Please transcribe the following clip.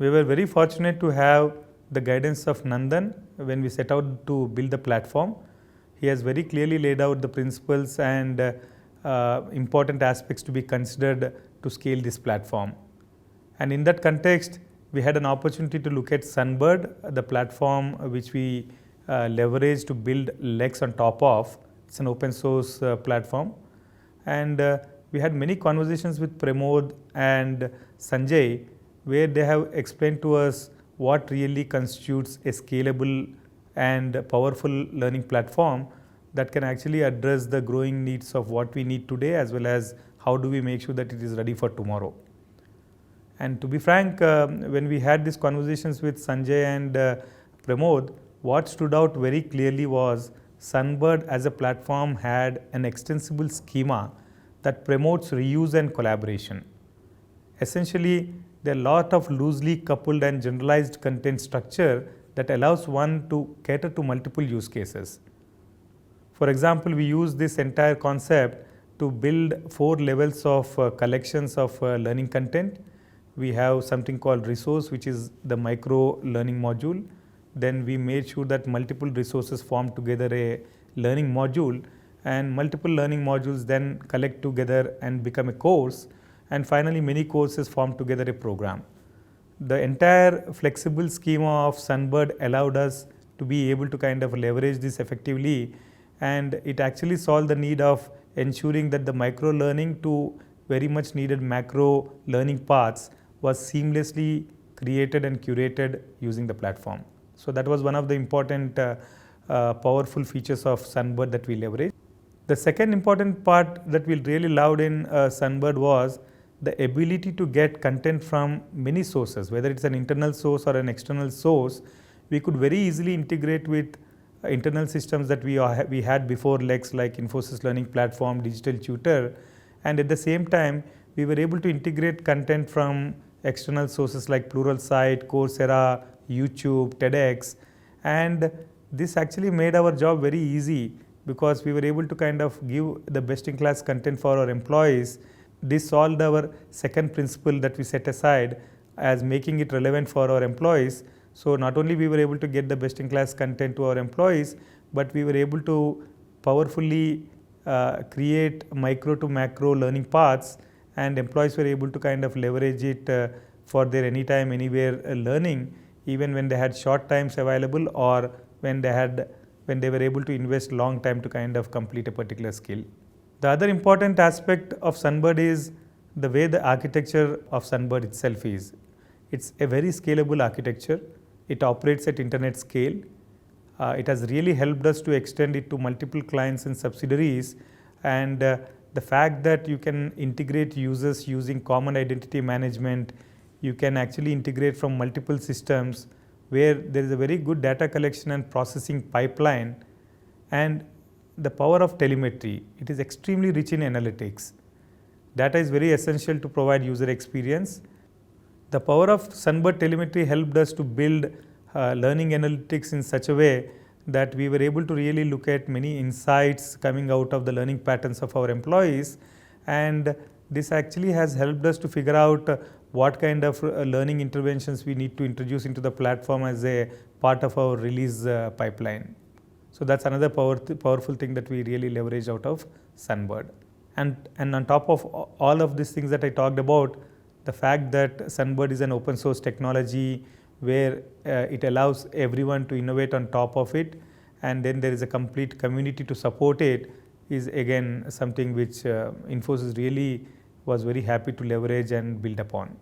We were very fortunate to have the guidance of Nandan when we set out to build the platform. He has very clearly laid out the principles and important aspects to be considered to scale this platform. And in that context, we had an opportunity to look at Sunbird, the platform which we leverage to build Lex on top of. It's an open source platform. And we had many conversations with Pramod and Sanjay, where they have explained to us what really constitutes a scalable and powerful learning platform that can actually address the growing needs of what we need today, as well as how do we make sure that it is ready for tomorrow. And to be frank, when we had these conversations with Sanjay and Pramod, what stood out very clearly was Sunbird as a platform had an extensible schema that promotes reuse and collaboration. Essentially, there are a lot of loosely coupled and generalized content structure that allows one to cater to multiple use cases. For example, we use this entire concept to build 4 levels of collections of learning content. We have something called resource, which is the micro learning module. Then we made sure that multiple resources form together a learning module, and multiple learning modules then collect together and become a course, and finally many courses form together a program. The entire flexible schema of Sunbird allowed us to be able to kind of leverage this effectively, and it actually solved the need of ensuring that the micro learning to very much needed macro learning paths was seamlessly created and curated using the platform. So that was one of the important powerful features of Sunbird that we leveraged. The second important part that we really loved in Sunbird was the ability to get content from many sources, whether it's an internal source or an external source. We could very easily integrate with internal systems that we had before Lex, like Infosys Learning Platform, Digital Tutor, and at the same time we were able to integrate content from external sources like Pluralsight, Coursera, YouTube, TEDx, and this actually made our job very easy because we were able to kind of give the best-in-class content for our employees. This solved our second principle that we set aside as making it relevant for our employees. So not only we were able to get the best-in-class content to our employees, but we were able to powerfully create micro to macro learning paths, and employees were able to kind of leverage it for their anytime, anywhere learning, even when they had short times available or when they were able to invest long time to kind of complete a particular skill. The other important aspect of Sunbird is the way the architecture of Sunbird itself is. It's a very scalable architecture. It operates at internet scale. It has really helped us to extend it to multiple clients and subsidiaries, and the fact that you can integrate users using common identity management, you can actually integrate from multiple systems where there is a very good data collection and processing pipeline, and the power of telemetry. It is extremely rich in analytics. Data is very essential to provide user experience. The power of Sunbird telemetry helped us to build learning analytics in such a way that we were able to really look at many insights coming out of the learning patterns of our employees, and this actually has helped us to figure out what kind of learning interventions we need to introduce into the platform as a part of our release pipeline. So that's another powerful thing that we really leverage out of Sunbird. And on top of all of these things that I talked about, the fact that Sunbird is an open source technology where it allows everyone to innovate on top of it, and then there is a complete community to support it, is again something which Infosys really was very happy to leverage and build upon.